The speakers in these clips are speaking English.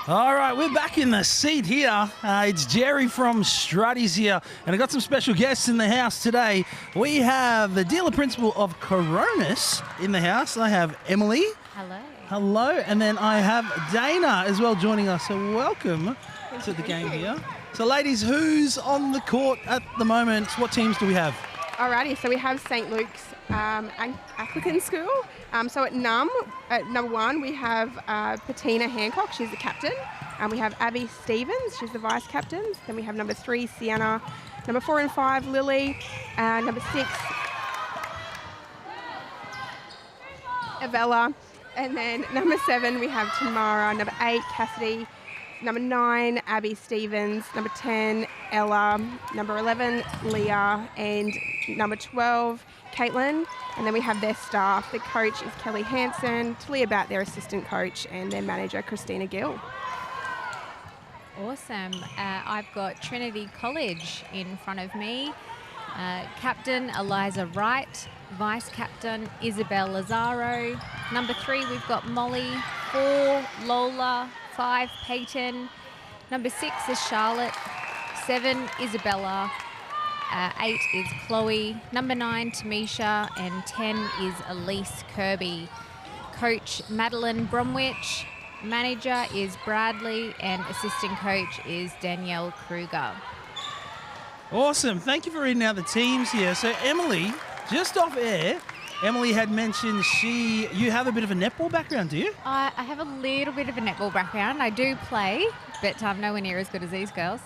All right, we're back in the seat here. It's Jerry from Strutties here, and I've got some special guests in the house today. We have the dealer principal of Coronis in the house. I have Emily. Hello. Hello, and then I have Dana as well joining us. So welcome to the game here. So ladies, who's on the court at the moment? What teams do we have? Alrighty, so we have St. Luke's Anglican School. So at number one, we have Patina Hancock, she's the captain. We have Abby Stevens, she's the vice captain. Then we have number 3, Sienna. Number 4 and 5, Lily. Number 6, Avella. And then number 7, we have Tamara. Number 8, Cassidy. Number 9, Abby Stevens. Number 10, Ella. Number 11, Leah. And number 12, Caitlin. And then we have their staff. The coach is Kelly Hansen, Talia Bat, their assistant coach, and their manager, Christina Gill. Awesome. I've got Trinity College in front of me. Captain Eliza Wright, Vice Captain Isabel Lazaro. Number 3, we've got Molly. 4, Lola. 5, Peyton. Number 6 is Charlotte. 7, Isabella. 8 is Chloe. Number 9, Tamisha. And 10 is Elise Kirby. Coach Madeline Bromwich. Manager is Bradley. And assistant coach is Danielle Kruger. Awesome. Thank you for reading out the teams here. So Emily, just off air, Emily had mentioned you have a bit of a netball background, do you? I have a little bit of a netball background. I do play, but I'm nowhere near as good as these girls.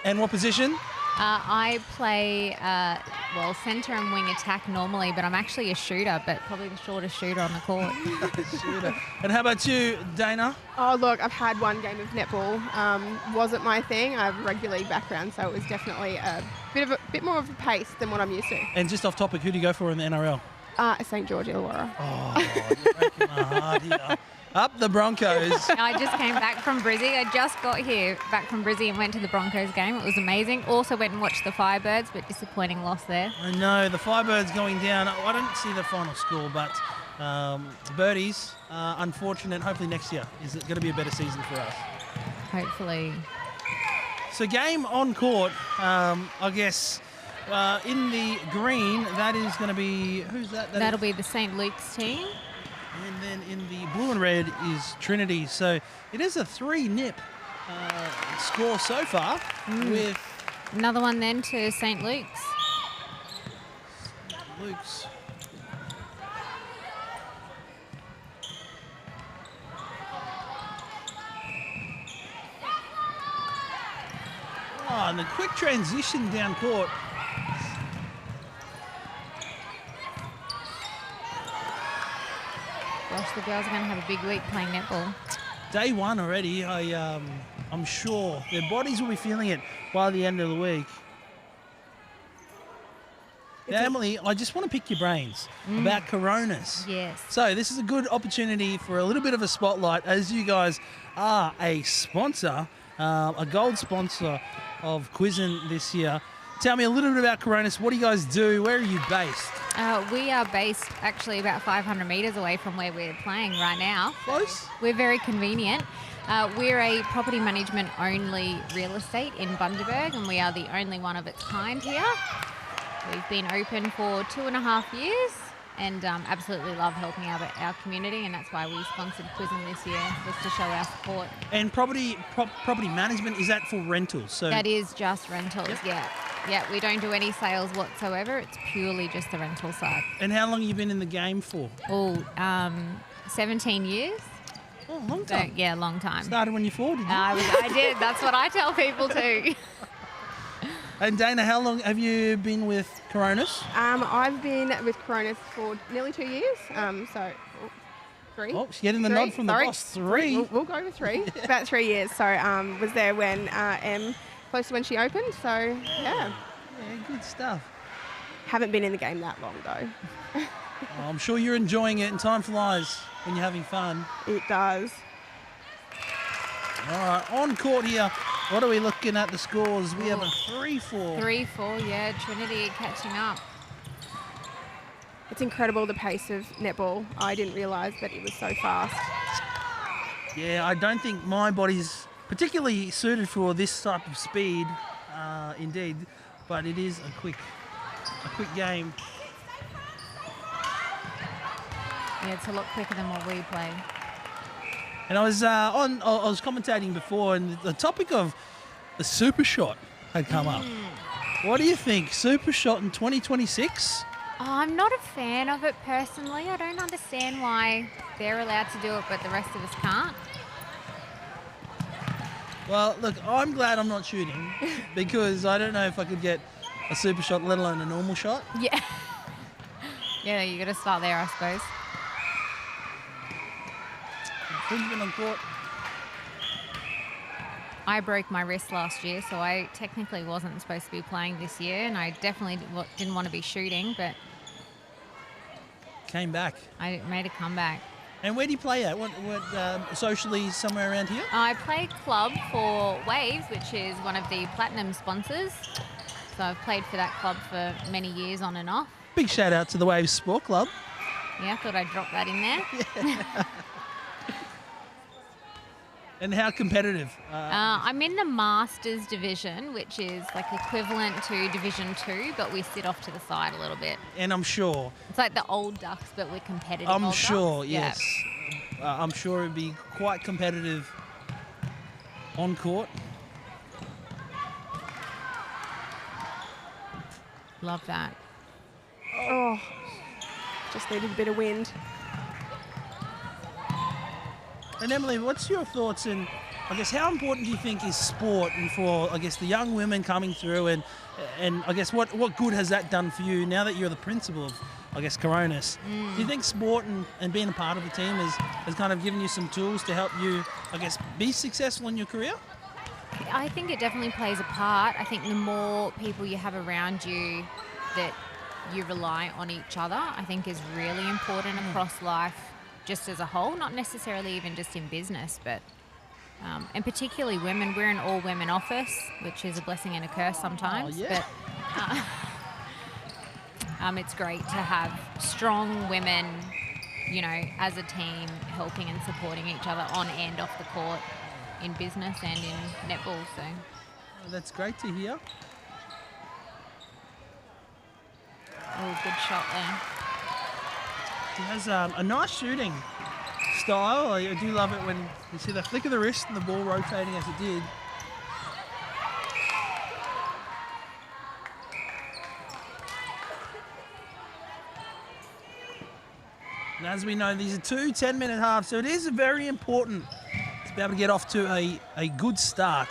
And what position? I play, centre and wing attack normally, but I'm actually a shooter, but probably the shortest shooter on the court. Shooter. And how about you, Dana? Oh, look, I've had one game of netball. Wasn't my thing. I have a rugby league background, so it was definitely a bit more of a pace than what I'm used to. And just off topic, who do you go for in the NRL? St. George Illawarra. Oh, you're breaking my heart here. Up the Broncos. I just came back from Brizzy. I just got here back from Brizzy and went to the Broncos game. It was amazing. Also went and watched the Firebirds, but disappointing loss there. I know, the Firebirds going down. I don't see the final score, but Birdies, unfortunate. Hopefully next year is it going to be a better season for us. Hopefully. So game on court, I guess, in the green, that is going to be, who's that? That'll be the St. Luke's team. And then in the blue and red is Trinity. So it is a 3-nip score so far with... Another one then to St. Luke's. Luke's. Oh, and the quick transition down court. Gosh, the girls are going to have a big week playing netball. Day one already. I'm sure their bodies will be feeling it by the end of the week. Now, Emily, I just want to pick your brains about Coronis. Yes. So this is a good opportunity for a little bit of a spotlight, as you guys are a sponsor, a gold sponsor of QISSN this year. Tell me a little bit about Coronis. What do you guys do? Where are you based? We are based actually about 500 metres away from where we're playing right now. Close? We're very convenient. We're a property management only real estate in Bundaberg, and we are the only one of its kind here. We've been open for 2.5 years and absolutely love helping out our community, and that's why we sponsored QISSN this year, just to show our support. And property management, is that for rentals? So that is just rentals, yeah. Yeah, we don't do any sales whatsoever. It's purely just the rental side. And how long have you been in the game for? 17 years. Oh, long time. So, yeah, long time. Started when you're 4, did you? I did. That's what I tell people too. And Dana, how long have you been with Coronis? I've been with Coronis for nearly 2 years. So 3. Oh, she's getting the nod from the boss. 3. We'll go with 3. About 3 years. So was there when close to when she opened. So yeah, good stuff. Haven't been in the game that long though. I'm sure you're enjoying it, and time flies when you're having fun. It does. All right, on court here. What are we looking at the scores? We have a 3-4. 3-4, yeah. Trinity catching up. It's incredible, the pace of netball. I didn't realise that it was so fast. Yeah, I don't think my body's particularly suited for this type of speed, indeed. But it is a quick game. Yeah, it's a lot quicker than what we play. And I was commentating before, and the topic of the super shot had come up. What do you think, super shot in 2026? Oh, I'm not a fan of it personally. I don't understand why they're allowed to do it, but the rest of us can't. Well, look, I'm glad I'm not shooting because I don't know if I could get a super shot, let alone a normal shot. Yeah. Yeah, you got to start there, I suppose. Infringement on court. I broke my wrist last year, so I technically wasn't supposed to be playing this year, and I definitely didn't want to be shooting, but Came back. I made a comeback. And where do you play at? What socially somewhere around here? I play club for Waves, which is one of the platinum sponsors. So I've played for that club for many years on and off. Big shout out to the Waves Sport Club. Yeah, I thought I'd drop that in there. And how competitive? I'm in the Masters division, which is like equivalent to Division 2, but we sit off to the side a little bit. And I'm sure. It's like the old Ducks, but we're competitive. I'm old sure, Ducks. yes. I'm sure it'd be quite competitive on court. Love that. Oh, just needed a bit of wind. And Emily, what's your thoughts and I guess how important do you think is sport and for I guess the young women coming through and I guess what good has that done for you now that you're the principal of I guess Coronis? Do you think sport and being a part of the team has kind of given you some tools to help you I guess be successful in your career? I think it definitely plays a part. I think the more people you have around you that you rely on each other, I think is really important across life just as a whole, not necessarily even just in business, but and particularly women. We're an all-women office, which is a blessing and a curse sometimes. Oh, yeah. But it's great to have strong women, you know, as a team, helping and supporting each other on and off the court in business and in netball. So That's great to hear. oh, good shot there. He has a nice shooting style. I do love it when you see the flick of the wrist and the ball rotating as it did. And as we know, these are two 10-minute halves, so it is very important to be able to get off to a good start.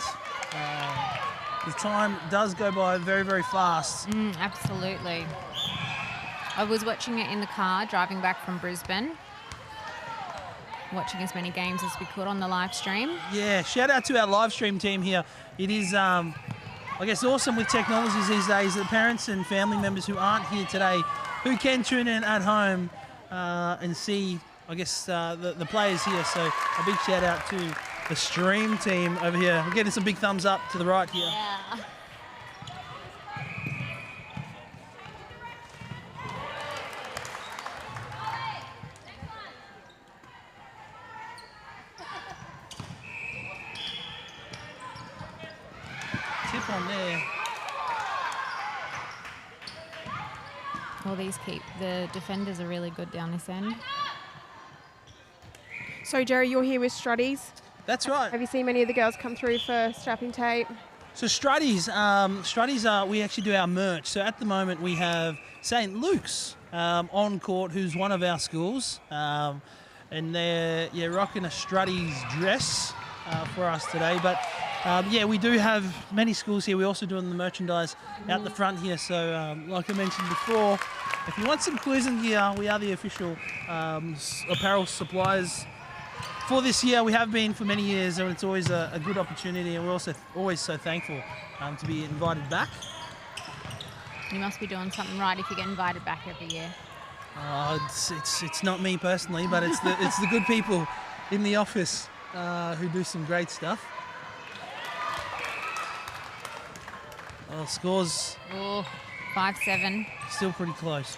The time does go by very, very fast. Absolutely. I was watching it in the car driving back from Brisbane, watching as many games as we could on the live stream. Yeah, shout out to our live stream team here. It is, I guess, awesome with technologies these days that parents and family members who aren't here today, who can tune in at home and see, I guess, the players here. So a big shout out to the stream team over here. We're getting some big thumbs up to the right here. Yeah. Tip on there. Well, the defenders are really good down this end. So, Jerry, you're here with Struddies. That's right. Have you seen many of the girls come through for strapping tape? So Struddies, we actually do our merch. So at the moment we have St. Luke's on court, who's one of our schools, and they're rocking a Struddies dress for us today. But we do have many schools here. We're also doing the merchandise out the front here. So like I mentioned before, if you want some QISSN gear, we are the official apparel suppliers for this year. We have been for many years, and it's always a good opportunity, and we're also always so thankful to be invited back. You must be doing something right if you get invited back every year. It's not me personally, but it's the good people in the office who do some great stuff. Well, scores Oh, 5-7. still pretty close.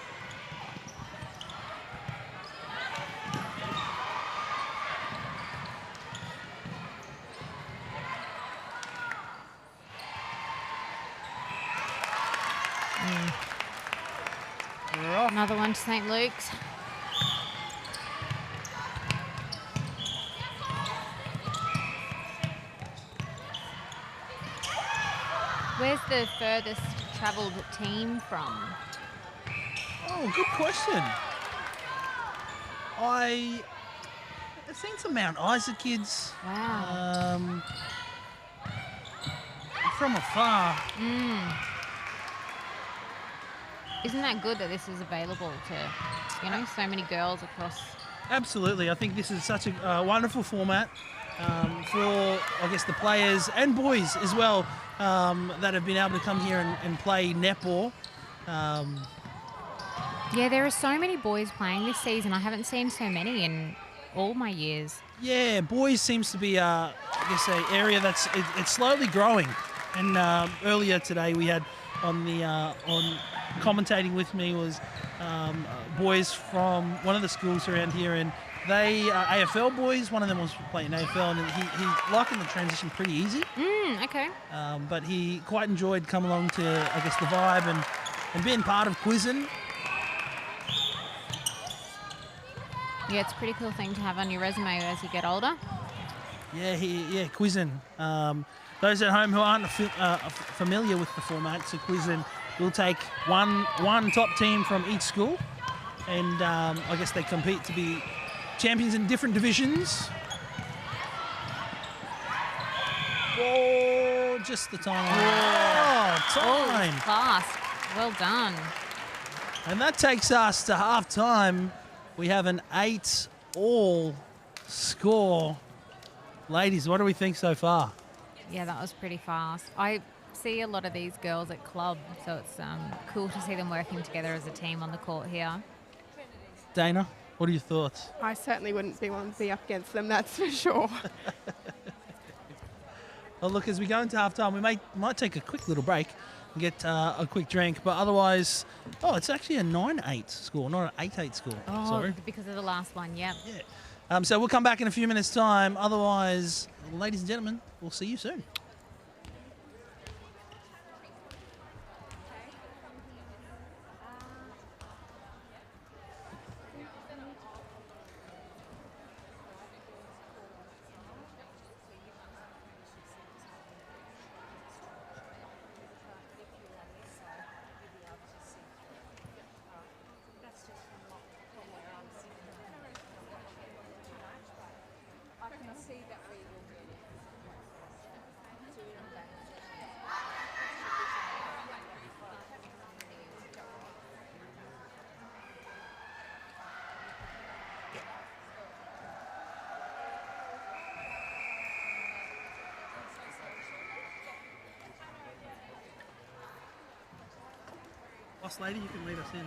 We're off. Another one to St. Luke's. Where's the furthest travelled team from? Oh, good question. I've seen some Mount Isa kids. Wow. From afar. Isn't that good that this is available to, so many girls across? Absolutely. I think this is such a wonderful format for, I guess, the players and boys as well that have been able to come here and play netball. Yeah, there are so many boys playing this season. I haven't seen so many in all my years. Yeah, boys seems to be, I guess, an area that's it's slowly growing. And earlier today we had on commentating with me was boys from one of the schools around here, and they are AFL boys. One of them was playing AFL, and he likened the transition pretty easy. Okay. But he quite enjoyed coming along to, I guess, the vibe and being part of QISSN. Yeah, it's a pretty cool thing to have on your resume as you get older. Yeah, QISSN. Those at home who aren't familiar with the format, so QISSN will take one top team from each school, and I guess they compete to be champions in different divisions. Oh, just the time. Oh, time. Fast. Well done. And that takes us to half-time. We have an 8-all score. Ladies, what do we think so far? Yeah, that was pretty fast. I see a lot of these girls at club, so it's cool to see them working together as a team on the court here. Dana, what are your thoughts? I certainly wouldn't be one to be up against them, that's for sure. Well, look, as we go into halftime, we might take a quick little break and get a quick drink, but otherwise, it's actually a 9-8 score, not an 8-8 score. Oh, Sorry. because of the last one, yeah. Yeah. So we'll come back in a few minutes' time. Otherwise, ladies and gentlemen, we'll see you soon. Boss lady, you can lead us in.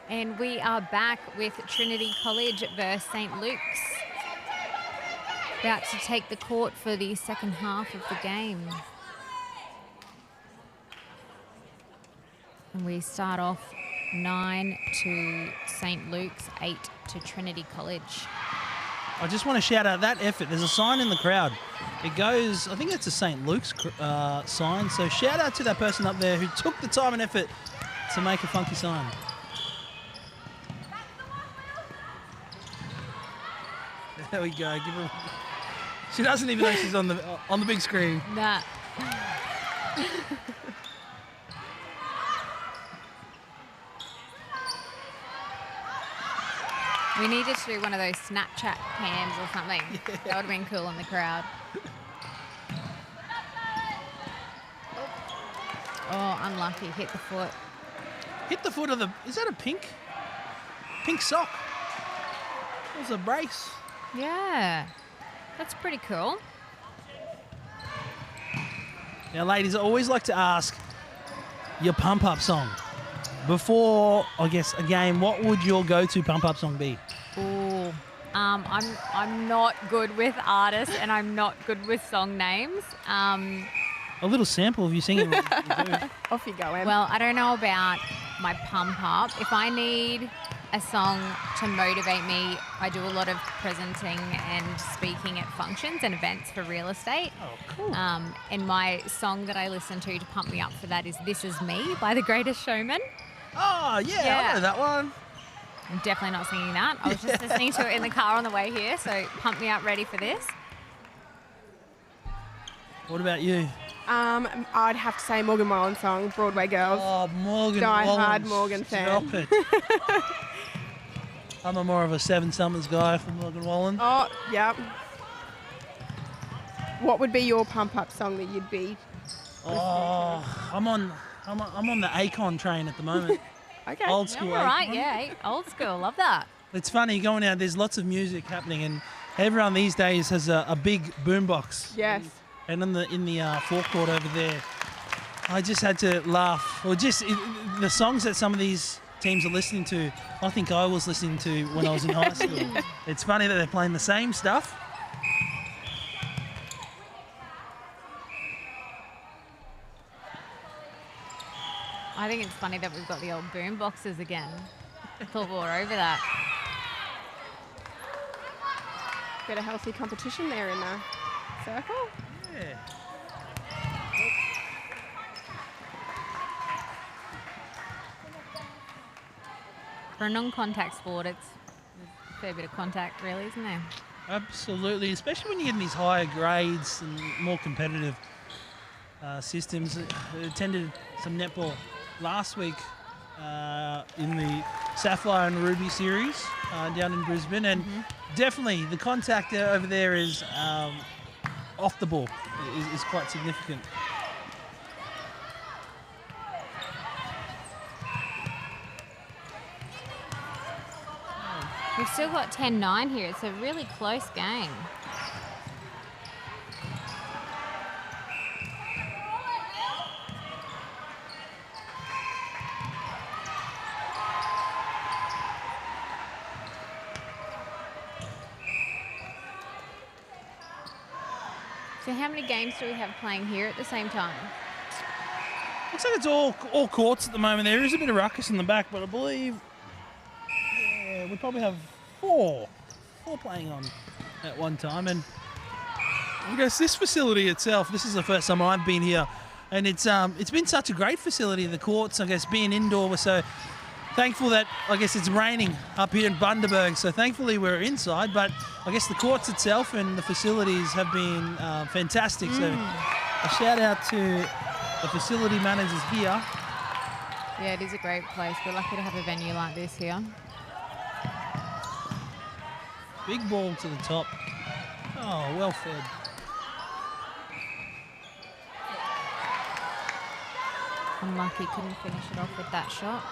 And we are back with Trinity College versus St. Luke's. About to take the court for the second half of the game. And we start off 9 to St. Luke's, 8 to Trinity College. I just want to shout out that effort. There's a sign in the crowd. It goes, I think it's a St. Luke's sign. So shout out to that person up there who took the time and effort to make a funky sign. There we go. Give her. She doesn't even know she's on the big screen. Nah. We needed to do one of those Snapchat cams or something. Yeah. That would have been cool in the crowd. Oh, unlucky. Hit the foot. Hit the foot of the... Is that a pink sock? It was a brace. Yeah. That's pretty cool. Now, ladies, I always like to ask your pump-up song. Before, I guess, a game, what would your go-to pump-up song be? Ooh, I'm not good with artists and I'm not good with song names. A little sample of you singing. Off you go, Em. Well, I don't know about my pump-up. If I need a song to motivate me. I do a lot of presenting and speaking at functions and events for real estate. Oh, cool. And my song that I listen to pump me up for that is This Is Me by The Greatest Showman. Oh, yeah, Yeah. I know that one. I'm definitely not singing that. I was just listening to it in the car on the way here, so pump me up ready for this. What about you? I'd have to say Morgan Wallen's song, Broadway Girls. Oh, Morgan Die Wallen. hard Morgan fan. Stop it. I'm more of a Seven Summers guy for Morgan Wallen. Oh, yep. What would be your pump-up song that you'd be? Oh, I'm on the Akon train at the moment. Okay. Old school. All right, Akon. yeah, old school, love that. It's funny going out. There's lots of music happening, and everyone these days has a big boombox. Yes. And in the forecourt over there, I just had to laugh. Or just the songs that some of these teams are listening to, I think I was listening to when I was in high school. It's funny that they're playing the same stuff. I think it's funny that we've got the old boom boxes again. I thought we were over that. Bit of healthy competition there in the circle. Yeah. For a non-contact sport, it's a fair bit of contact, really, isn't there? Absolutely, especially when you get in these higher grades and more competitive systems. I attended some netball last week in the Sapphire and Ruby series down in Brisbane, and definitely the contact over there is off the ball is quite significant. We've still got 10-9 here. It's a really close game. So how many games do we have playing here at the same time? Looks like it's all courts at the moment. There is a bit of ruckus in the back, but I believe we probably have four playing on at one time. And I guess this facility itself, this is the first time I've been here, and it's been such a great facility. The courts, I guess, being indoor, we're so thankful that I guess it's raining up here in Bundaberg. So thankfully we're inside, but I guess the courts itself and the facilities have been fantastic. So a shout out to the facility managers here. Yeah, it is a great place. We're lucky to have a venue like this here. Big ball to the top. Oh, well fed. Unlucky, couldn't finish it off with that shot.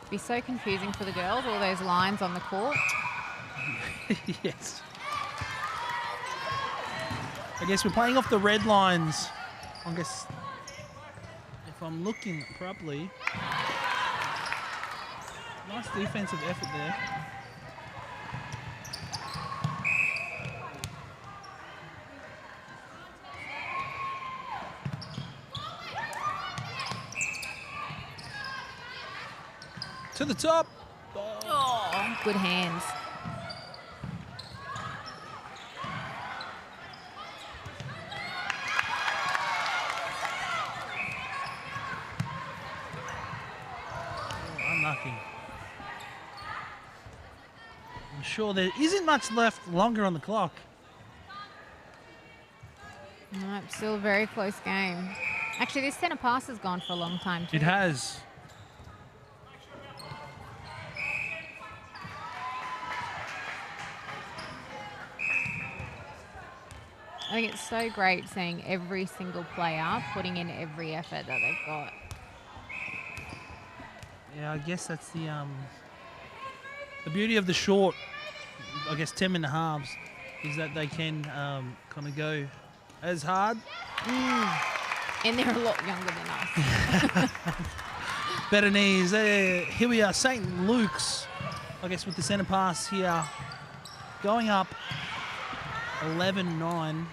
It'd be so confusing for the girls, all those lines on the court. Yes. I guess we're playing off the red lines. I guess if I'm looking properly. Nice defensive effort there. To the top. Oh, good hands. Unlucky. I'm sure there isn't much left longer on the clock. No, still a very close game. Actually, this centre pass has gone for a long time too. It has. I think it's so great seeing every single player putting in every effort that they've got. Yeah, I guess that's the beauty of the short, I guess 10-minute halves, is that they can kind of go as hard. And they're a lot younger than us. Better knees. Here we are, St. Luke's, I guess with the centre pass here, going up 11-9.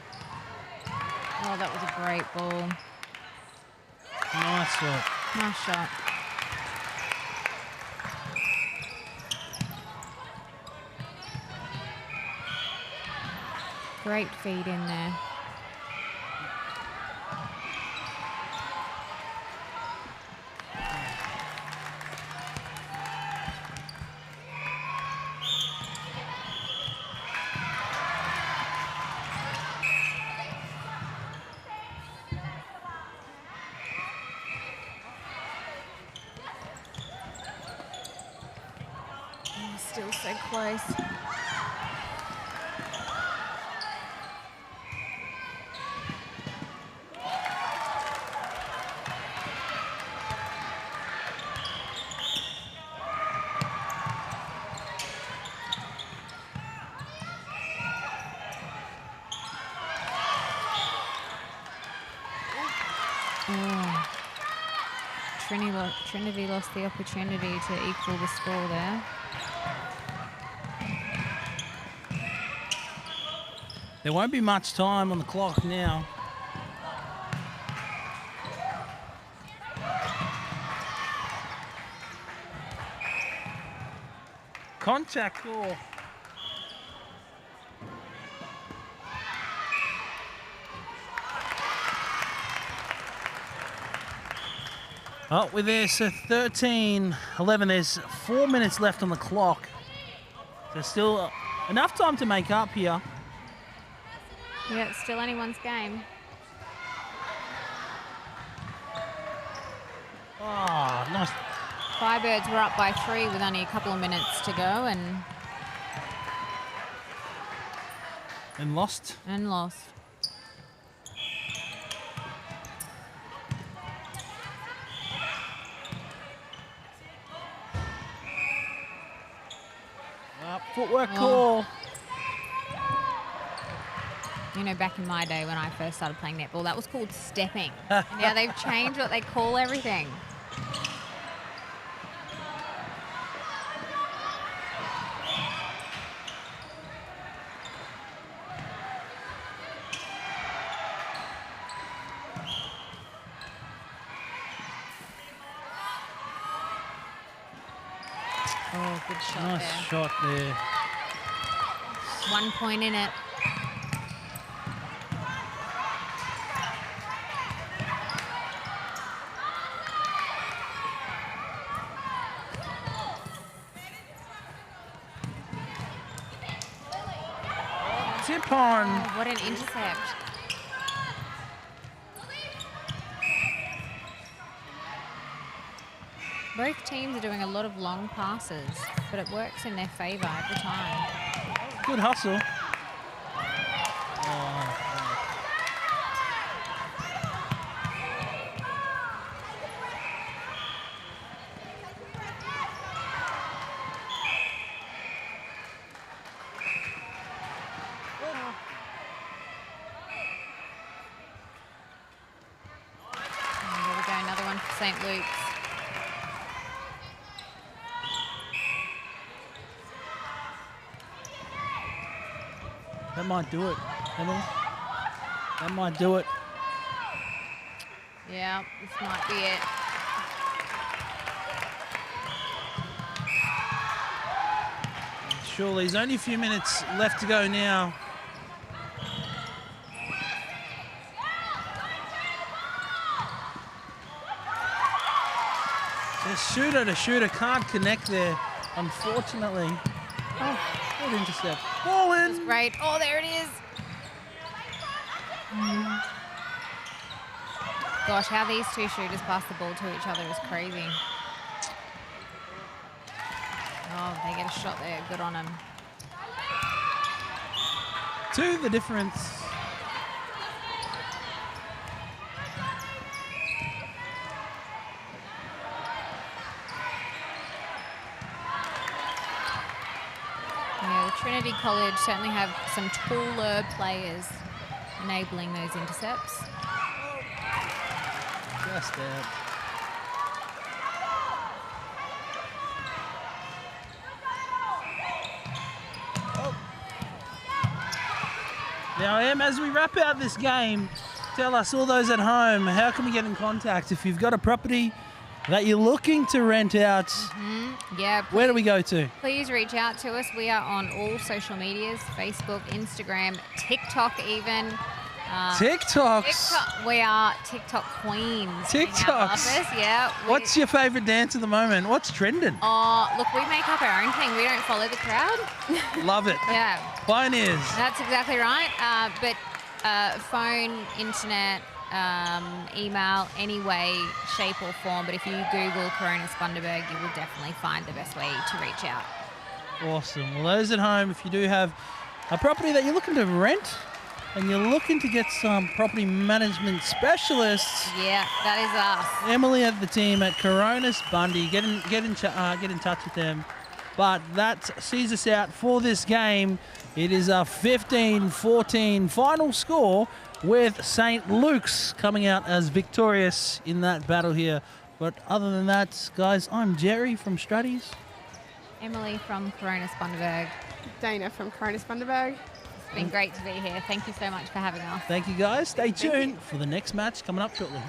Oh, that was a great ball. Nice shot. Nice shot. Great feed in there. Oh, still so close. Oh. Trinity lost the opportunity to equal the score there. There won't be much time on the clock now. Contact call. Oh, we're there, so 13-11. There's 4 minutes left on the clock. There's still enough time to make up here. Yeah, it's still anyone's game. Oh, nice. Firebirds were up by 3 with only a couple of minutes to go And lost. and lost. Footwork Oh. call. You know, back in my day when I first started playing netball, that was called stepping. Now they've changed what they call everything. Oh, good shot Nice there. shot there. 1 point in it. Tip on. Oh, what an intercept. Both teams are doing a lot of long passes, but it works in their favour every time. Good hustle. And there we go, another one for St. Luke's. That might do it, Emily. That might do it. Yeah, this might be it. Surely, there's only a few minutes left to go now. The shooter can't connect there, unfortunately. Oh, good intercept. Ball That's in. great. Oh, there it is. Gosh, how these two shooters pass the ball to each other is crazy. Oh, they get a shot there. Good on them. 2 the difference. Yeah, the Trinity College certainly have some taller players enabling those intercepts. Just out. Now, Em, as we wrap out this game, Tell us, all those at home, how can we get in contact if you've got a property that you're looking to rent out? Yeah. Where do we go to? Please reach out to us. We are on all social medias, Facebook, Instagram, TikTok even. TikToks. TikTok. We are TikTok queens. in our TikToks. office. Yeah. What's your favourite dance at the moment? What's trending? Oh, look, we make up our own thing. We don't follow the crowd. Love it. Yeah. Pioneers. That's exactly right. But phone, internet, email, any way, shape or form. But if you Google Coronis Bundaberg, you will definitely find the best way to reach out. Awesome. Well, those at home, if you do have a property that you're looking to rent and you're looking to get some property management specialists, Yeah, that is us. Emily and the team at Coronis Bundy, get in touch with them. But that sees us out for this game. It is a 15-14 final score with St. Luke's coming out as victorious in that battle here. But other than that, guys, I'm Jerry from Stratties. Emily from Coronis Bundaberg. Dana from Coronis Bundaberg. It's been great to be here. Thank you so much for having us. Thank you, guys. Stay tuned for the next match coming up shortly.